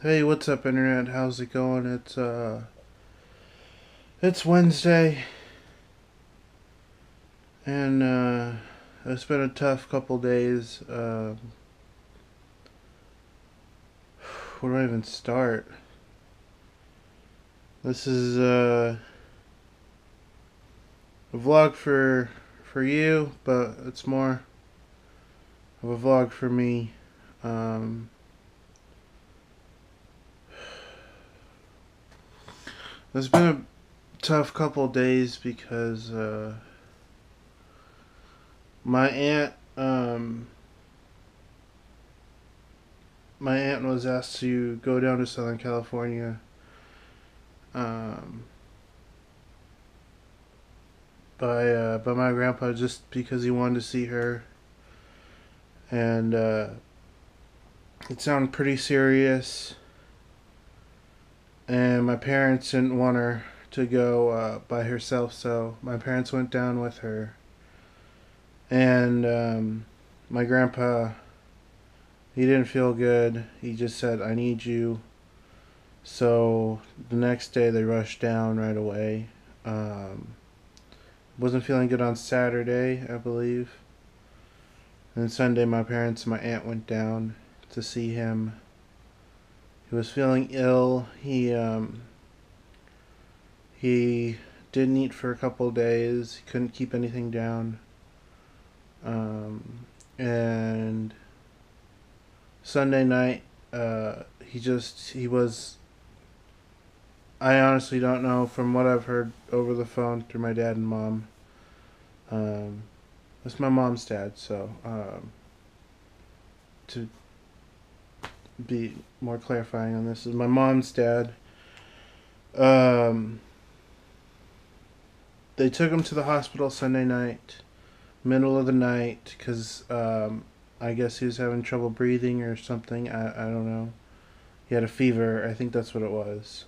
Hey, what's up, internet? How's it going? It's Wednesday, and it's been a tough couple days. Where do I even start? This is a vlog for you, but it's more of a vlog for me. Um, it's been a tough couple days because my aunt my aunt was asked to go down to Southern California. Um, by my grandpa just because he wanted to see her, and it sounded pretty serious. And my parents didn't want her to go by herself, so my parents went down with her. And my grandpa, he didn't feel good. He just said, "I need you." So the next day they rushed down right away. Um, wasn't feeling good on Saturday, I believe. And Sunday, my parents and my aunt went down to see him. He was feeling ill. He didn't eat for a couple of days. He couldn't keep anything down. And Sunday night, he was. I honestly don't know. From what I've heard over the phone through my dad and mom, um, it's my mom's dad. So to be more clarifying on this, is my mom's dad. Um, they took him to the hospital Sunday night, middle of the night, because I guess he was having trouble breathing or something. I don't know. He had a fever. I think that's what it was.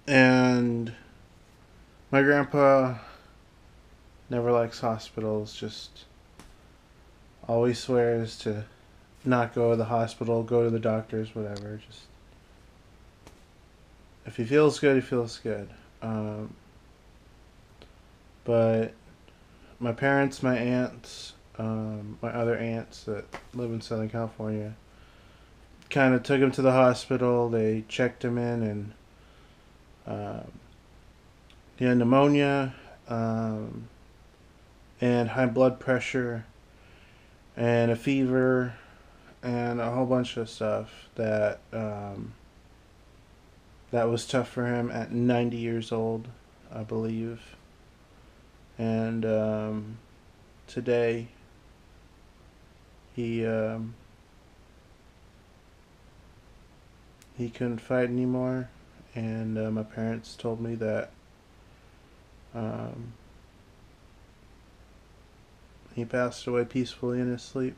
And my grandpa never likes hospitals, just always swears to not go to the hospital, go to the doctors, whatever. Just if he feels good, he feels good. Um, but my parents, my aunts, my other aunts that live in Southern California, kind of took him to the hospital. They checked him in, and um, he had pneumonia, um, and high blood pressure, and a fever, and a whole bunch of stuff that was tough for him at 90 years old, I believe. And today he he couldn't fight anymore, and my parents told me that um, he passed away peacefully in his sleep.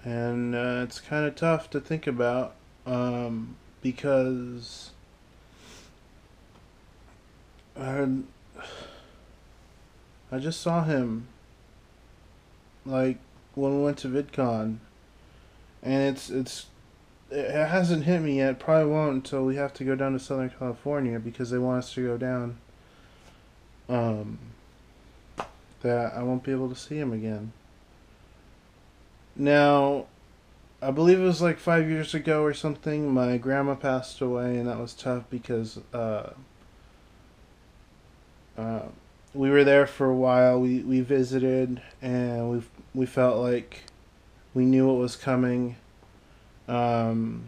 And it's kind of tough to think about because I, I just saw him like when we went to VidCon, and it hasn't hit me yet. Probably won't until we have to go down to Southern California because they want us to go down. Um, that I won't be able to see him again. Now, I believe it was like 5 years ago or something. My grandma passed away, and that was tough because uh, we were there for a while. We visited, and we felt like we knew what was coming. Um,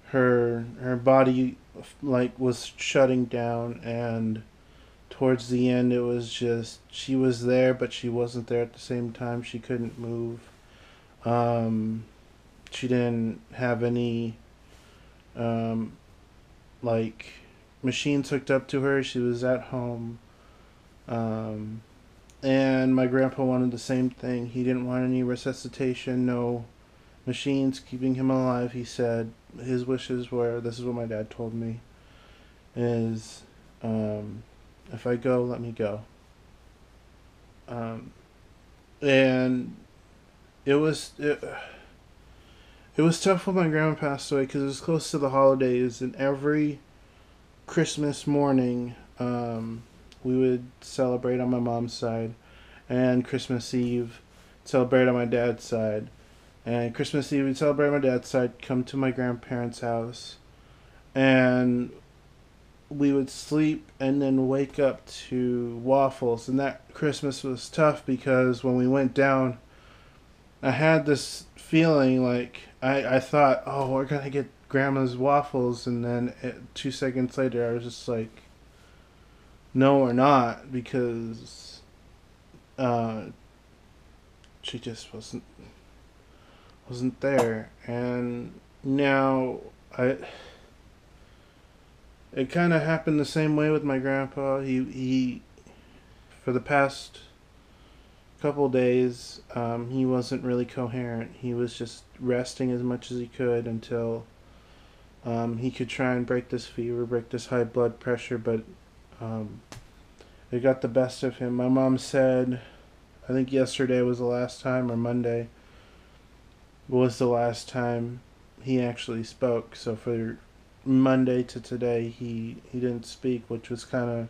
her body like was shutting down, and towards the end it was just she was there but she wasn't there at the same time. She couldn't move. um she didn't have any um like machines hooked up to her. She was at home. um and my grandpa wanted the same thing. He didn't want any resuscitation, no machines keeping him alive. He said his wishes were, this is what my dad told me, is um, if I go, let me go. Um, and it was tough when my grandma passed away because it was close to the holidays, and every Christmas morning, we would celebrate on my mom's side, and Christmas Eve, celebrate on my dad's side. And Christmas Eve, we'd celebrate on my dad's side, come to my grandparents' house, and we would sleep and then wake up to waffles. And that Christmas was tough because when we went down, I had this feeling like I thought, oh, we're gonna get grandma's waffles, and then 2 seconds later, I was just like, no, we're not, because uh, she just wasn't there. And now I it kind of happened the same way with my grandpa. He for the past couple days, he wasn't really coherent. He was just resting as much as he could until he could try and break this fever, break this high blood pressure, but um, it got the best of him. My mom said, I think yesterday was the last time, or Monday was the last time he actually spoke. So for Monday to today, he didn't speak, which was kind of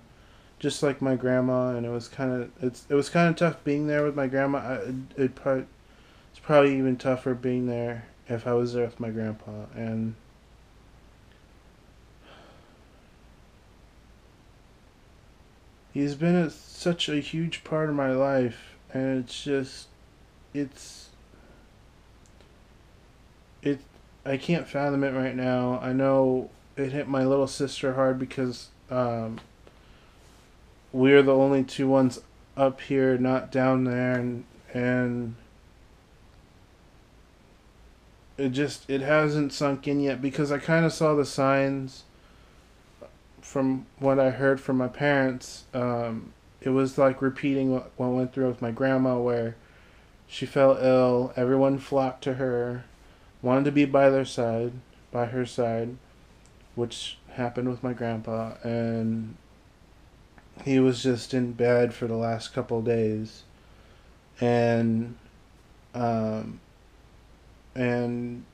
just like my grandma, and it was kind of tough being there with my grandma. It's probably even tougher being there if I was there with my grandpa. And he's been such a huge part of my life, and it's it I can't fathom it right now. I know it hit my little sister hard because we're the only two ones up here, not down there, and it hasn't sunk in yet because I kind of saw the signs from what I heard from my parents. It was like repeating what went through with my grandma, where she fell ill, everyone flocked to her, wanted to be by her side, which happened with my grandpa, and he was just in bed for the last couple of days, and um, and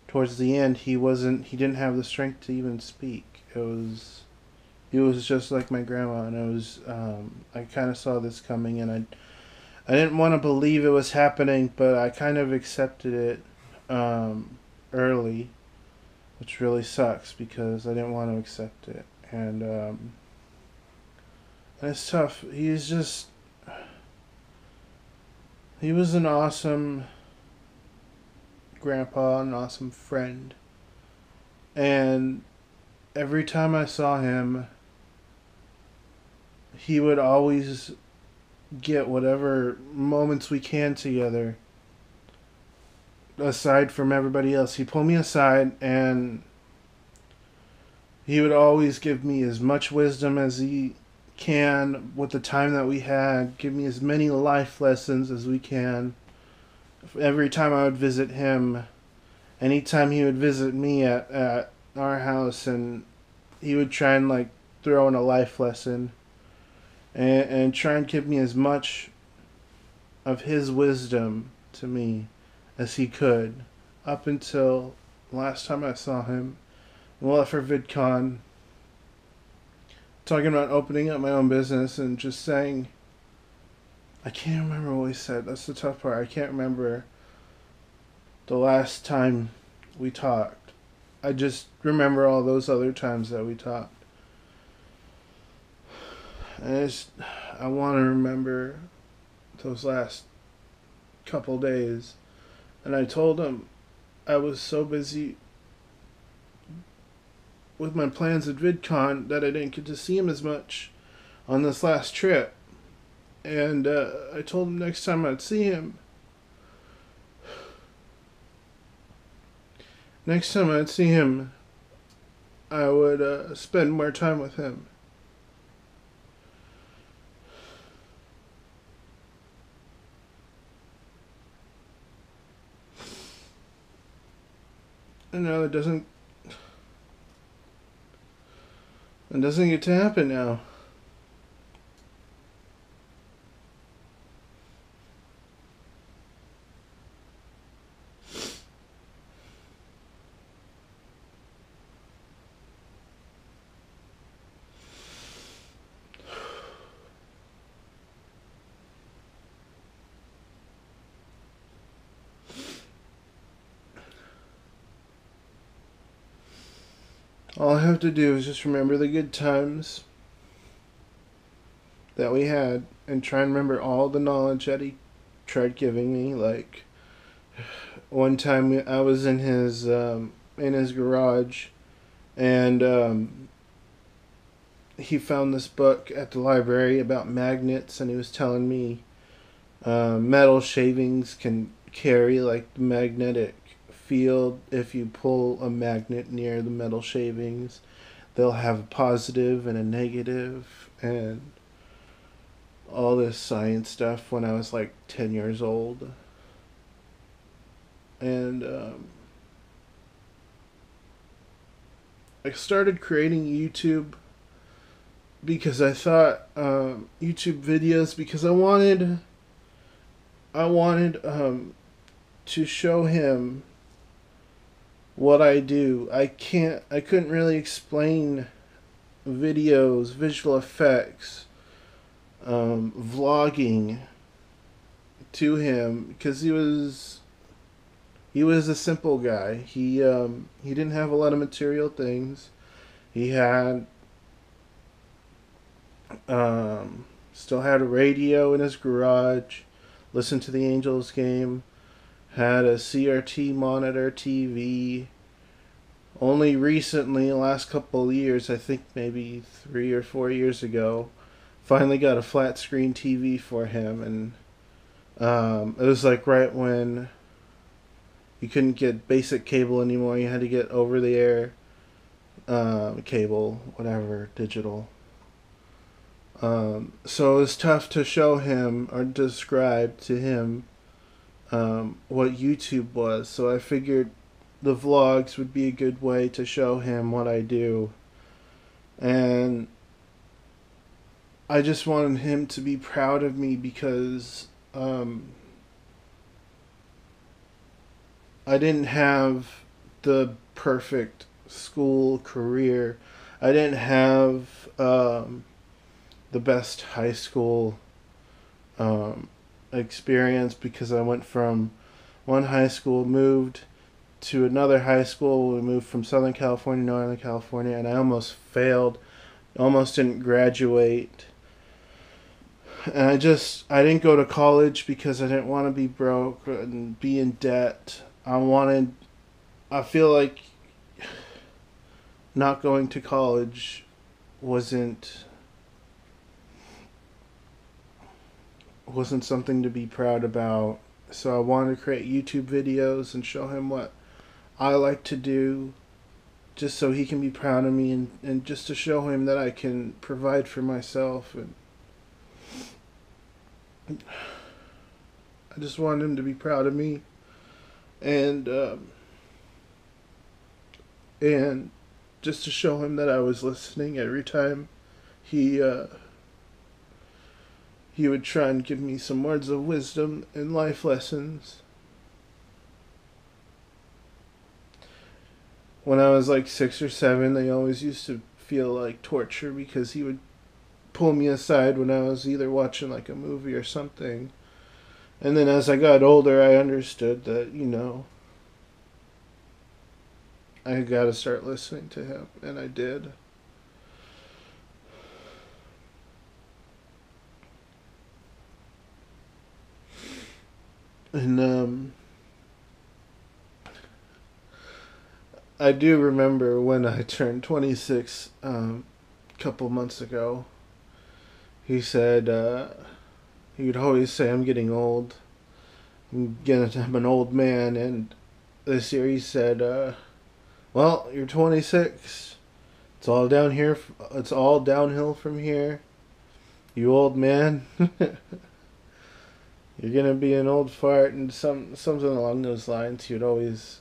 towards the end, he didn't have the strength to even speak. It was just like my grandma, and I kind of saw this coming, and I didn't want to believe it was happening, but I kind of accepted it early, which really sucks because I didn't want to accept it. And it's tough. He was an awesome grandpa, an awesome friend. And every time I saw him, he would always get whatever moments we can together aside from everybody else. He pulled me aside, and he would always give me as much wisdom as he can with the time that we had, give me as many life lessons as we can. Every time I would visit him, anytime he would visit me at our house, and he would try and like throw in a life lesson, and try and give me as much of his wisdom to me as he could, up until last time I saw him. We left for VidCon, talking about opening up my own business, and just saying, I can't remember what we said. That's the tough part. I can't remember the last time we talked. I just remember all those other times that we talked. And I want to remember those last couple days. And I told him I was so busy with my plans at VidCon that I didn't get to see him as much on this last trip. And I told him next time I'd see him, I would spend more time with him. And now it doesn't get to happen now. All I have to do is just remember the good times that we had and try and remember all the knowledge that he tried giving me. Like one time I was in his garage, and he found this book at the library about magnets, and he was telling me metal shavings can carry like the magnetic field. If you pull a magnet near the metal shavings, they'll have a positive and a negative, and all this science stuff when I was like 10 years old. And I started creating YouTube because I thought YouTube videos because I wanted to show him what I do. I couldn't really explain videos, visual effects, vlogging to him because he was a simple guy. He didn't have a lot of material things. He had still had a radio in his garage, listened to the Angels game, had a CRT monitor TV. Only recently, the last couple of years, I think maybe 3 or 4 years ago, finally got a flat screen TV for him, and it was like right when you couldn't get basic cable anymore. You had to get over the air cable, whatever, digital. So it was tough to show him or describe to him what YouTube was. So I figured the vlogs would be a good way to show him what I do. And I just wanted him to be proud of me because I didn't have the perfect school career. I didn't have the best high school experience because I went from one high school, moved to another high school. We moved from Southern California to Northern California, and I almost failed. Almost didn't graduate. And I didn't go to college because I didn't want to be broke and be in debt. I feel like not going to college wasn't something to be proud about. So I wanted to create YouTube videos and show him what I like to do just so he can be proud of me, and just to show him that I can provide for myself. And I just wanted him to be proud of me, and and just to show him that I was listening every time he he would try and give me some words of wisdom and life lessons. When I was like 6 or 7, they always used to feel like torture because he would pull me aside when I was either watching like a movie or something. And then as I got older, I understood that, I gotta start listening to him, and I did. And I do remember when I turned 26 a couple months ago. He said he would always say I'm getting old. I'm an old man, and this year he said, "Well, you're 26. It's all down here. It's all downhill from here. You old man. You're gonna be an old fart," and something along those lines. He'd always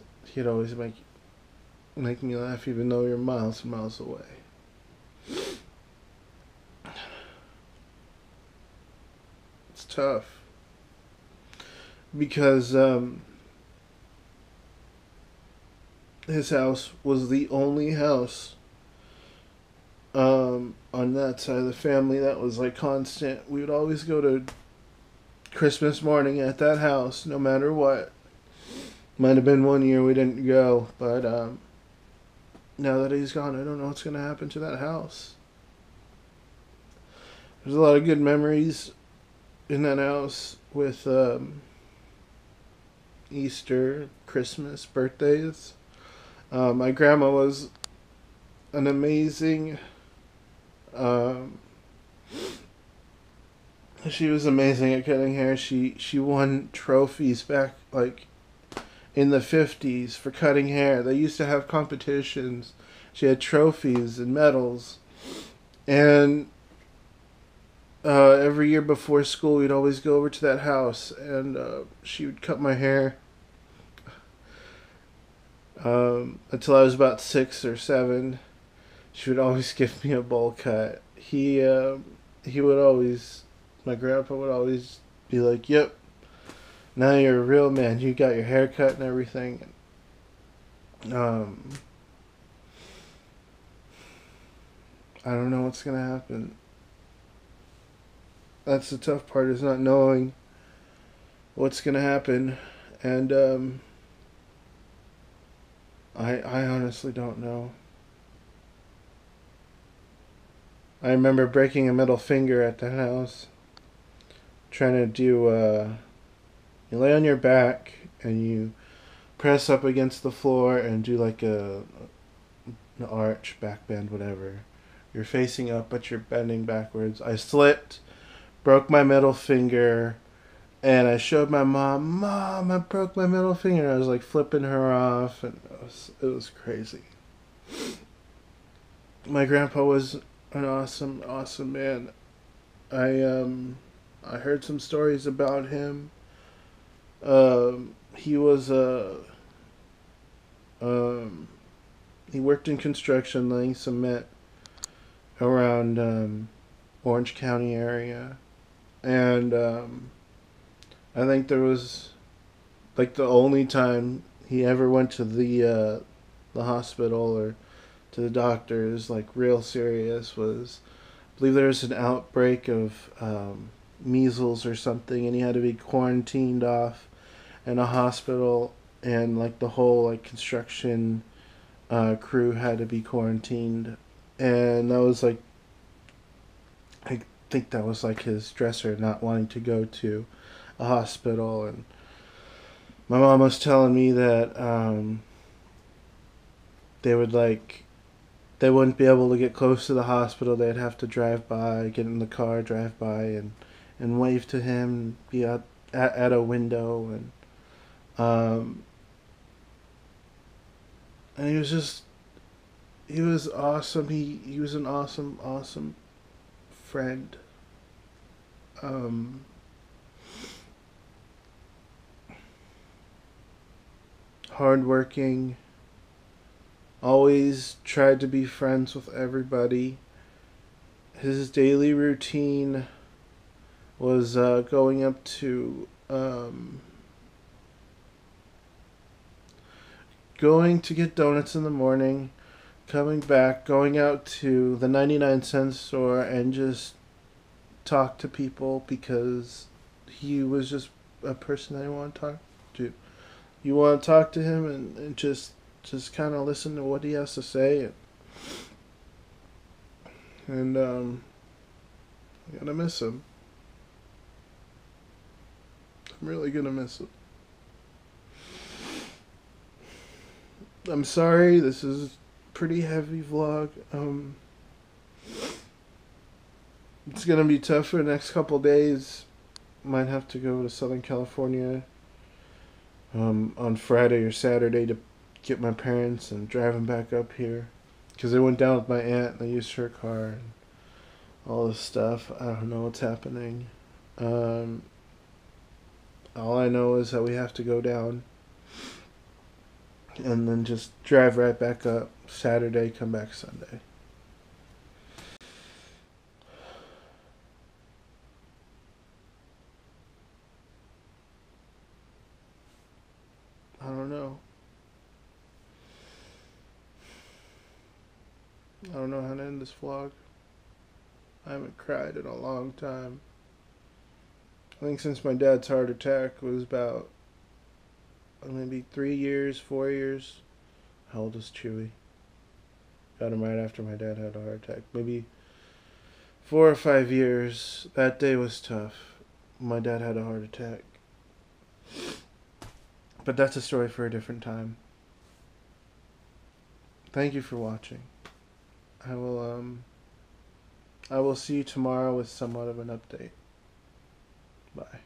make me laugh, even though you're miles and miles away. It's tough because his house was the only house on that side of the family that was like constant. We would always go to Christmas morning at that house, no matter what. Might have been one year we didn't go, but now that he's gone, I don't know what's going to happen to that house. There's a lot of good memories in that house with Easter, Christmas, birthdays. My grandma was an amazing. Um, she was amazing at cutting hair. She won trophies back like in the 50s for cutting hair. They used to have competitions. She had trophies and medals. And every year before school, we'd always go over to that house, and she would cut my hair until I was about 6 or 7. She would always give me a bowl cut. He would always, my grandpa would always be like, "Yep, now you're a real man. You got your hair cut and everything." Um, I don't know what's gonna happen. That's the tough part, is not knowing what's gonna happen, and I honestly don't know. I remember breaking a middle finger at the house, trying to do. You lay on your back and you press up against the floor and do like an arch, back bend, whatever. You're facing up, but you're bending backwards. I slipped, broke my middle finger, and I showed my mom, "Mom, I broke my middle finger." I was like flipping her off, and it was crazy. My grandpa was an awesome, awesome man. I heard some stories about him. He was a he worked in construction, laying cement around Orange County area, and I think there was like the only time he ever went to the hospital or to the doctors like real serious was, I believe there was an outbreak of measles or something, and he had to be quarantined off in a hospital, and like the whole like construction crew had to be quarantined, and that was like, I think that was like his stressor, not wanting to go to a hospital. And my mom was telling me that they would like they wouldn't be able to get close to the hospital. They'd have to drive by, get in the car, drive by, and wave to him, be at a window, um, and he was awesome. He was an awesome, awesome friend. Um, Hardworking, always tried to be friends with everybody. His daily routine was going up to going to get donuts in the morning, coming back, going out to the 99-cent store and just talk to people, because he was just a person that I want to talk to. You want to talk to him and just kind of listen to what he has to say, and I'm gonna miss him. I'm really gonna miss him. I'm sorry, this is a pretty heavy vlog. It's gonna be tough for the next couple days. Might have to go to Southern California on Friday or Saturday to get my parents and drive them back up here, because I went down with my aunt and I used her car and all this stuff. I don't know what's happening. Um, all I know is that we have to go down and then just drive right back up Saturday, come back Sunday. I don't know. I don't know how to end this vlog. I haven't cried in a long time. I think since my dad's heart attack was about maybe 3 years, 4 years. How old is Chewy? Got him right after my dad had a heart attack. Maybe 4 or 5 years. That day was tough. My dad had a heart attack. But that's a story for a different time. Thank you for watching. I will see you tomorrow with somewhat of an update. Bye.